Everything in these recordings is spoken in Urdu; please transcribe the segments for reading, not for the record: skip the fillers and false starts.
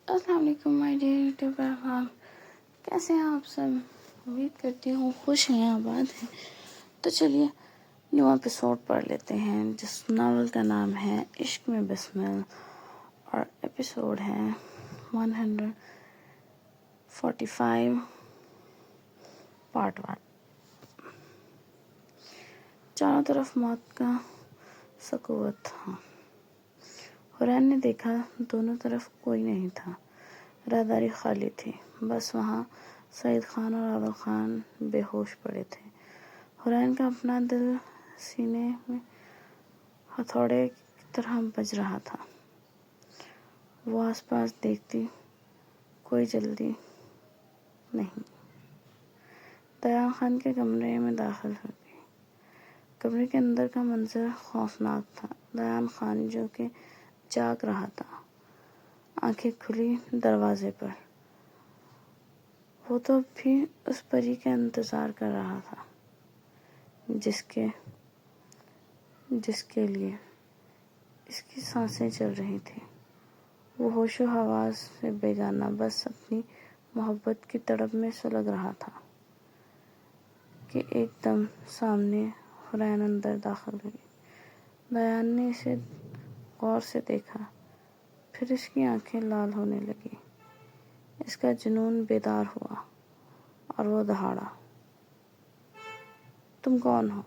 السلام علیکم مائی ڈیئر یوٹیوبر احباب، کیسے ہیں آپ سب؟ امید کرتی ہوں خوش ہیں، آباد ہیں۔ تو چلیے نیو ایپیسوڈ پڑھ لیتے ہیں جس ناول کا نام ہے عشق میں بسمل، اور ایپیسوڈ ہے 145 پارٹ 1۔ چاروں طرف موت کا سکوت تھا۔ حورین نے دیکھا دونوں طرف کوئی نہیں تھا، راہداری خالی تھی، بس وہاں سعید خان اور عادل خان بے ہوش پڑے تھے۔ حورین کا اپنا دل سینے میں ہتھوڑے کی طرح بج رہا تھا۔ وہ آس پاس دیکھتی، کوئی جلدی نہیں۔ دیان خان کے کمرے میں داخل ہو گئی۔ کمرے کے اندر کا منظر خوفناک تھا۔ دیان خان جو کہ جاگ رہا تھا، آنکھیں کھلی دروازے پر۔ وہ تو اب بھی اس پری کا انتظار کر رہا تھا جس کے لیے اس کی سانسیں چل رہی تھیں۔ وہ ہوش و حواس سے بیگانہ، بس اپنی محبت کی تڑپ میں سلگ رہا تھا کہ ایک دم سامنے حورین اندر داخل ہوئی۔ دیان نے اسے غور سے دیکھا، پھر اس کی آنکھیں لال ہونے لگیں۔ اس کا جنون بیدار ہوا اور وہ دہاڑا، تم کون ہو؟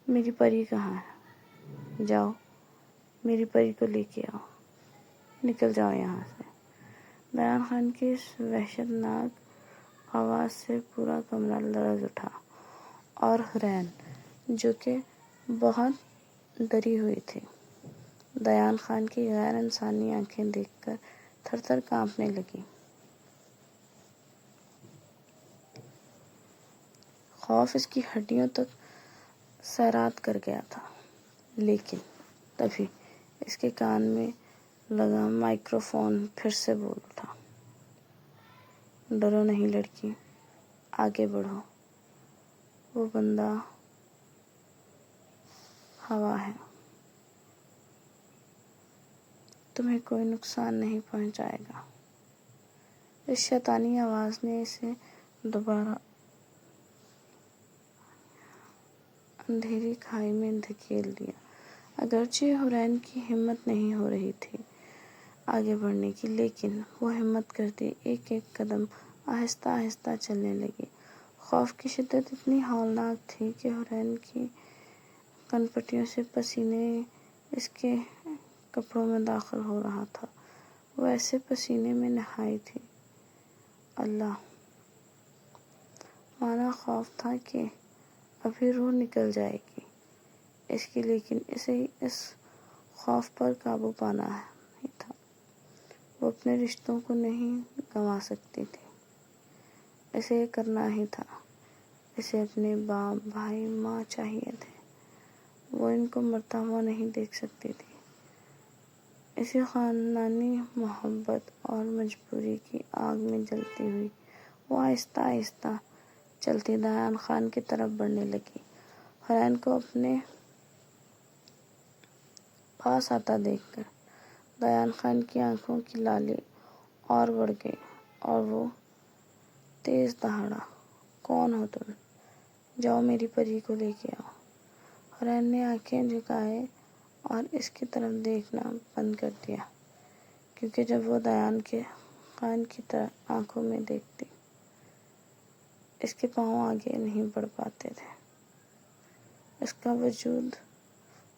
میری پری کہاں ہے؟ جاؤ میری پری کو لے کے آؤ، نکل جاؤ یہاں سے۔ دیان خان کی اس وحشت ناک آواز سے پورا کمرہ لرز اٹھا، اور حورین جو کہ بہت ڈری ہوئی تھی، دیان خان کی غیر انسانی آنکھیں دیکھ کر تھر تھر کانپنے لگی۔ خوف اس کی ہڈیوں تک سیراب کر گیا تھا۔ لیکن تبھی اس کے کان میں لگا مائکرو فون پھر سے بول اٹھا، ڈرو نہیں لڑکی، آگے بڑھو، وہ بندہ ہوا ہے، تمہیں کوئی نقصان نہیں پہنچائے گا۔ اس شیطانی آواز نے اسے دوبارہ اندھیری کھائی میں دھکیل دیا۔ اگرچہ حورین کی ہمت نہیں ہو رہی تھی آگے بڑھنے کی، لیکن وہ ہمت کرتی ایک ایک قدم آہستہ آہستہ چلنے لگی۔ خوف کی شدت اتنی ہولناک تھی کہ حورین کی کنپٹیوں سے پسینے اس کے کپڑوں میں داخل ہو رہا تھا۔ وہ ایسے پسینے میں نہائی تھی، اللہ! مانا خوف تھا کہ ابھی روح نکل جائے گی اس کی، لیکن اسے اس خوف پر قابو پانا ہی تھا۔ وہ اپنے رشتوں کو نہیں گنوا سکتی تھی، اسے یہ کرنا ہی تھا۔ اسے اپنے باپ، بھائی، ماں چاہیے تھے، وہ ان کو مرتا ہوا نہیں دیکھ سکتی تھی۔ اسی خاندانی محبت اور مجبوری کی آگ میں جلتی ہوئی وہ آہستہ آہستہ چلتی دیان خان کی طرف بڑھنے لگی۔ حورین کو اپنے پاس آتا دیکھ کر دیان خان کی آنکھوں کی لالی اور بڑھ گئی، اور وہ تیز دہاڑا، کون ہو تم؟ جاؤ میری پری کو لے کے آؤ۔ حورین نے آنکھیں جھکائے اور اس کی طرف دیکھنا بند کر دیا، کیونکہ جب وہ دیان خان کی طرف آنکھوں میں دیکھتی، اس کے پاؤں آگے نہیں بڑھ پاتے تھے، اس کا وجود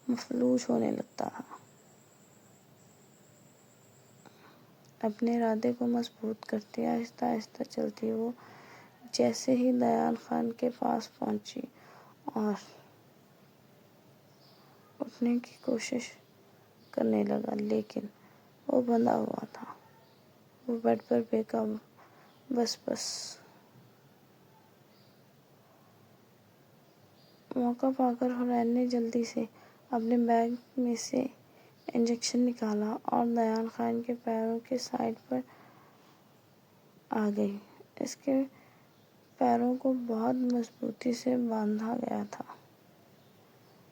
مفلوج ہونے لگتا تھا۔ اپنے ارادے کو مضبوط کرتی آہستہ آہستہ چلتی وہ جیسے ہی دیان خان کے پاس پہنچی اور اٹھنے کی کوشش کرنے لگا، لیکن وہ بندھا ہوا تھا۔ وہ بیڈ پر بے قابو بس موقع پا کر حورین نے جلدی سے اپنے بیگ میں سے انجیکشن نکالا اور دیان خان کے پیروں کے سائیڈ پر آ گئی۔ اس کے پیروں کو بہت مضبوطی سے باندھا گیا تھا،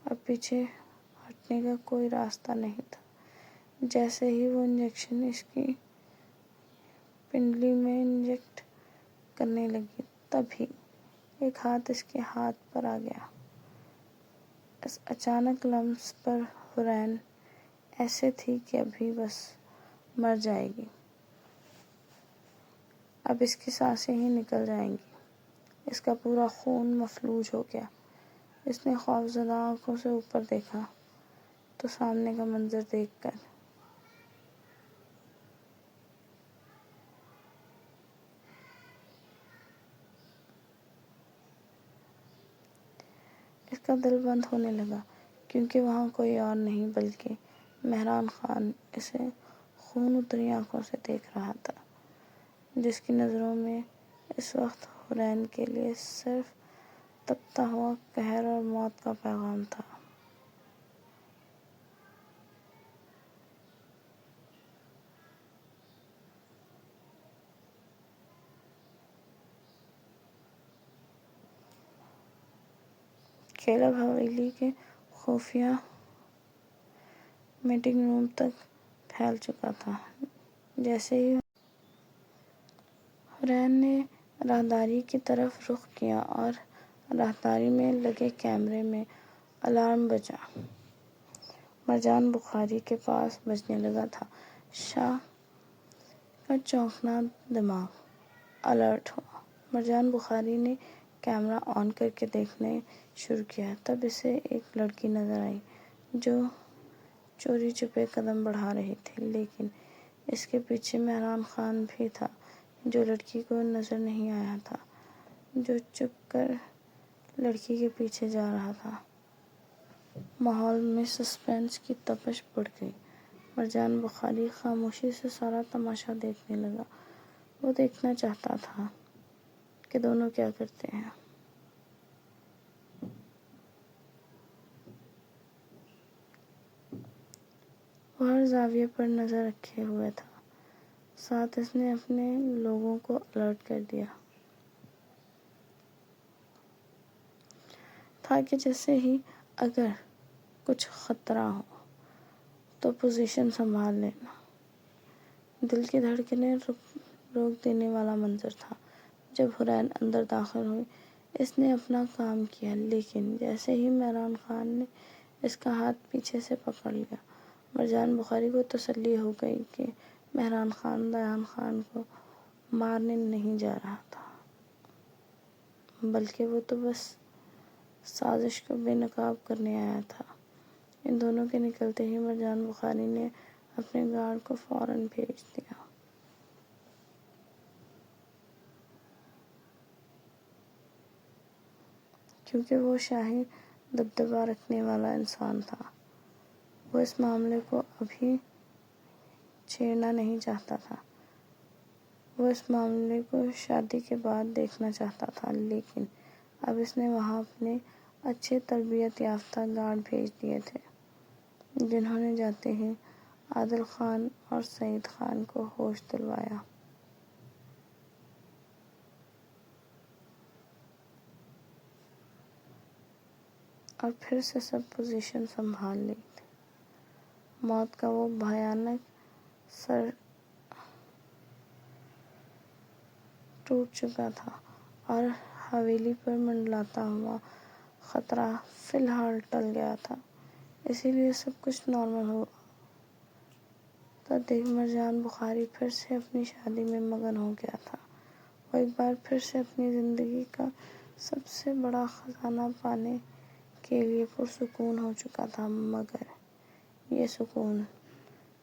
اب پیچھے ہٹنے کا کوئی راستہ نہیں تھا۔ جیسے ہی وہ انجیکشن اس کی پنڈلی میں انجیکٹ کرنے لگی تبھی ایک ہاتھ اس کے ہاتھ پر آ گیا۔ اس اچانک لمس پر حورین ایسے تھی کہ ابھی بس مر جائے گی، اب اس کی سانسیں ہی نکل جائیں گی۔ اس کا پورا خون مفلوج ہو گیا۔ اس نے خوفزدہ آنکھوں سے اوپر دیکھا تو سامنے کا منظر دیکھ کر اس کا دل بند ہونے لگا، کیونکہ وہاں کوئی اور نہیں بلکہ مہران خان اسے خون اتری آنکھوں سے دیکھ رہا تھا، جس کی نظروں میں اس وقت حورین کے لیے صرف تپتا ہوا قہر اور موت کا پیغام تھا۔ کیلب حویلی کے خفیہ میٹنگ روم تک پھیل چکا تھا۔ جیسے ہی حورین نے راہداری کی طرف رخ کیا اور راہداری میں لگے کیمرے میں الارم بجا، مرجان بخاری کے پاس بجنے لگا تھا۔ شاہ کا چونکنا دماغ الرٹ ہوا۔ مرجان بخاری نے کیمرہ آن کرکے دیکھنا شروع کیا۔ تب اسے ایک لڑکی نظر آئی جو چوری چھپے قدم بڑھا رہی تھی، لیکن اس کے پیچھے مہران خان بھی تھا جو لڑکی کو نظر نہیں آیا تھا، جو چپ کر لڑکی کے پیچھے جا رہا تھا۔ ماحول میں سسپنس کی تپش بڑھ گئی۔ مرجان بخاری خاموشی سے سارا تماشا دیکھنے لگا۔ وہ دیکھنا چاہتا تھا کہ دونوں کیا کرتے ہیں۔ وہ ہر زاویے پر نظر رکھے ہوئے تھا، ساتھ اس نے اپنے لوگوں کو الرٹ کر دیا تھا کہ جیسے ہی اگر کچھ خطرہ ہو تو پوزیشن سنبھال لینا۔ دل کی دھڑکنیں روک دینے والا منظر تھا۔ جب حورین اندر داخل ہوئی، اس نے اپنا کام کیا، لیکن جیسے ہی مہران خان نے اس کا ہاتھ پیچھے سے پکڑ لیا، مرجان بخاری کو تسلی ہو گئی کہ مہران خان دیان خان کو مارنے نہیں جا رہا تھا، بلکہ وہ تو بس سازش کو بے نقاب کرنے آیا تھا۔ ان دونوں کے نکلتے ہی مرجان بخاری نے اپنے گارڈ کو فوراً بھیج دیا۔ کیونکہ وہ شاہی دبدبہ رکھنے والا انسان تھا، وہ اس معاملے کو ابھی چھیڑنا نہیں چاہتا تھا۔ وہ اس معاملے کو شادی کے بعد دیکھنا چاہتا تھا، لیکن اب اس نے وہاں اپنے اچھے تربیت یافتہ گارڈ بھیج دیے تھے، جنہوں نے جاتے ہی عادل خان اور سعید خان کو ہوش دلوایا۔ اور پھر سے سب پوزیشن سنبھال لی تھی۔ موت کا وہ بھیانک سر ٹوٹ چکا تھا اور حویلی پر منڈلاتا ہوا خطرہ فی الحال ٹل گیا تھا، اسی لیے سب کچھ نارمل ہوا۔ تو دیکھ مرجان بخاری پھر سے اپنی شادی میں مگن ہو گیا تھا۔ وہ ایک بار پھر سے اپنی زندگی کا سب سے بڑا خزانہ پانے کے لیے پرسکون ہو چکا تھا، مگر یہ سکون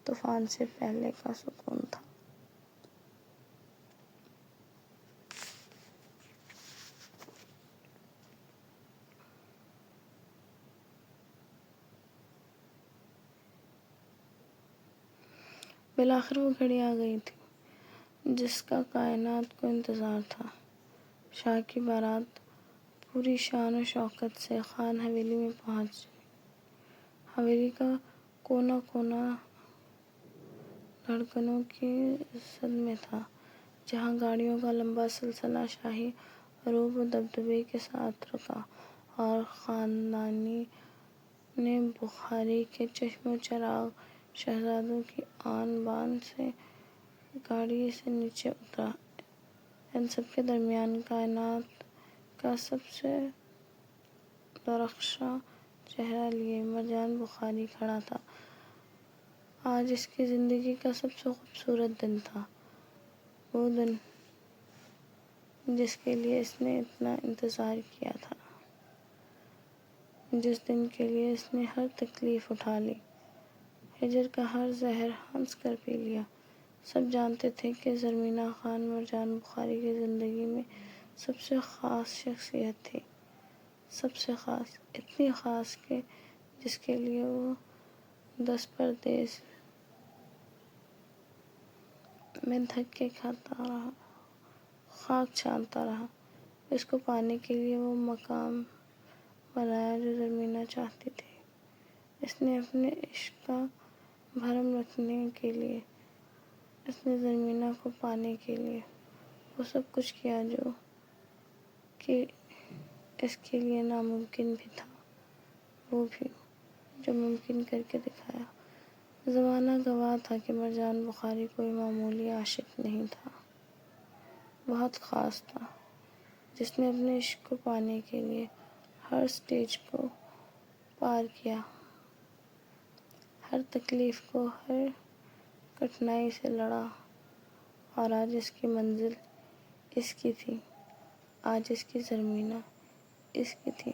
طوفان سے پہلے کا سکون تھا۔ بالآخر وہ گھڑی آ گئی تھی جس کا کائنات کو انتظار تھا۔ شاہ کی بارات پوری شان و شوکت سے خان حویلی میں پہنچی۔ حویلی کا کونا کونا دھڑکنوں کی زد میں تھا، جہاں گاڑیوں کا لمبا سلسلہ شاہی عروج و دبدبے کے ساتھ رکا اور خاندان بخاری کے چشم و چراغ شہزادوں کی آن بان سے گاڑی سے نیچے اترا۔ ان سب کے درمیان کائنات کا سب سے درخشاں چہرہ لیے مرجان بخاری کھڑا تھا۔ آج اس کی زندگی کا سب سے خوبصورت دن تھا، وہ دن جس کے لیے اس نے اتنا انتظار کیا تھا، جس دن کے لیے اس نے ہر تکلیف اٹھا لی، ہجر کا ہر زہر ہنس کر پی لیا۔ سب جانتے تھے کہ زرمینہ خان مرجان بخاری کی زندگی میں سب سے خاص شخصیت تھی، سب سے خاص، اتنی خاص کہ جس کے لیے وہ 10 پردیس میں دھکے کھاتا رہا، خاک چھانتا رہا، اس کو پانے کے لیے وہ مقام بنایا جو زرمینہ چاہتی تھی۔ اس نے اپنے عشق کا بھرم رکھنے کے لیے، اس نے زرمینہ کو پانے کے لیے وہ سب کچھ کیا جو کہ اس کے لیے ناممکن بھی تھا، وہ بھی جو ممکن کر کے دکھایا۔ زمانہ گواہ تھا کہ مرجان بخاری کوئی معمولی عاشق نہیں تھا، بہت خاص تھا، جس نے اپنے عشق کو پانے کے لیے ہر سٹیج کو پار کیا، ہر تکلیف کو، ہر کٹھنائی سے لڑا، اور آج اس کی منزل اس کی تھی، آج اس کی زرمینہ اس کی تھی۔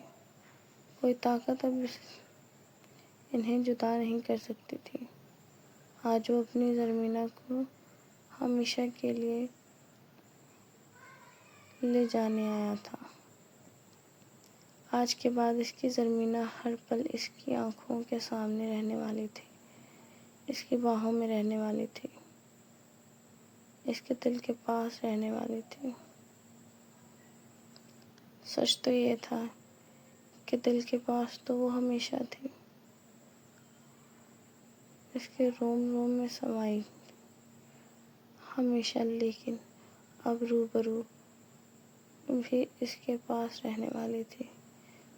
کوئی طاقت اب انہیں جدا نہیں کر سکتی تھی۔ آج وہ اپنی زرمینہ کو ہمیشہ کے لیے لے جانے آیا تھا۔ آج کے بعد اس کی زرمینہ ہر پل اس کی آنکھوں کے سامنے رہنے والی تھی، اس کی باہوں میں رہنے والی تھی، اس کے دل کے پاس رہنے والی تھی۔ سچ تو یہ تھا کہ دل کے پاس تو وہ ہمیشہ تھی، اس کے روم روم میں سمائی ہمیشہ، لیکن اب روبرو بھی اس کے پاس رہنے والی تھی،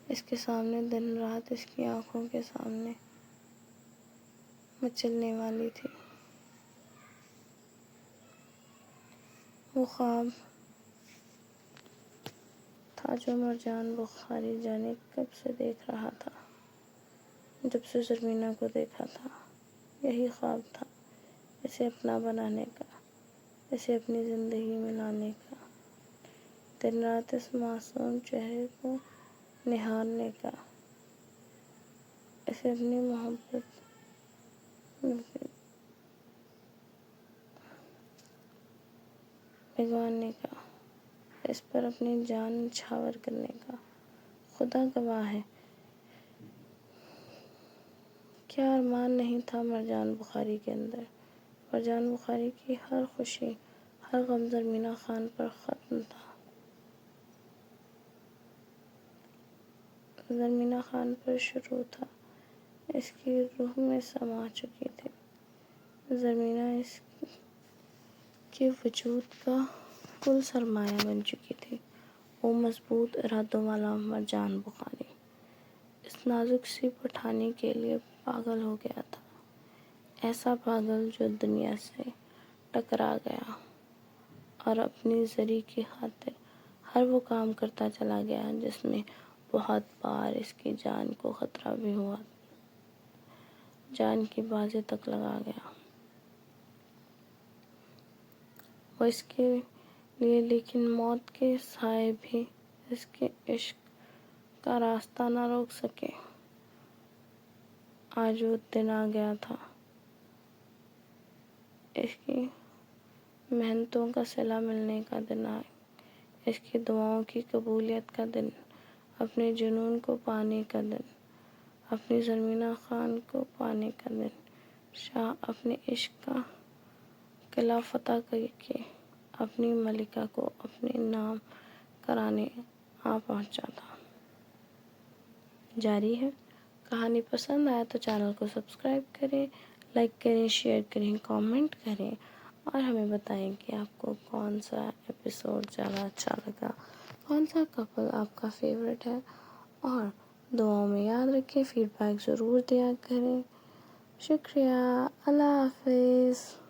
اس کے سامنے دن رات، اس کی آنکھوں کے سامنے مچلنے والی تھی۔ وہ خواب تھا جو مرجان بخاری جانے کب سے دیکھ رہا تھا، جب سے زرمینہ کو دیکھا تھا۔ یہی خواب تھا، اسے اپنا بنانے کا، اسے اپنی زندگی میں لانے کا، دن رات اس معصوم چہرے کو نہارنے کا، اسے اپنی محبت بھگوانے کا، اس پر اپنی جان نچھاور کرنے کا۔ خدا گواہ ہے، کیا ارمان نہیں تھا مرجان بخاری کے اندر۔ مرجان بخاری کی ہر خوشی، ہر غم زرمینہ خان پر ختم تھا، زرمینہ خان پر شروع تھا، اس کی روح میں سما چکی تھی۔ زرمینہ اس کے وجود کا کل سرمایہ بن چکی تھی۔ وہ مضبوط ارادوں والا مرجان بخاری اس نازک سی پٹھانی کے لیے پاگل ہو گیا تھا، ایسا پاگل جو دنیا سے ٹکرا گیا اور اپنی زری کی خاطر ہر وہ کام کرتا چلا گیا جس میں بہت بار اس کی جان کو خطرہ بھی ہوا، جان کی بازی تک لگا گیا وہ اس کے لیے، لیکن موت کے سائے بھی اس کے عشق کا راستہ نہ روک سکے۔ آج وہ دن آ گیا تھا، اس کی محنتوں کا صلہ ملنے کا دن، اس کی دعاؤں کی قبولیت کا دن، اپنے جنون کو پانے کا دن، اپنی زرمینہ خان کو پانے کا دن۔ شاہ اپنے عشق کا قلعہ فتح کر کے اپنی ملکہ کو اپنے نام کرانے آ پہنچا تھا۔ جاری ہے۔ کہانی پسند آیا تو چینل کو سبسکرائب کریں، لائک کریں، شیئر کریں، کامنٹ کریں، اور ہمیں بتائیں کہ آپ کو کون سا ایپیسوڈ زیادہ اچھا لگا، کون سا کپل آپ کا فیورٹ ہے، اور دعاؤں میں یاد رکھیں، فیڈ بیک ضرور دیا کریں۔ شکریہ، اللہ حافظ.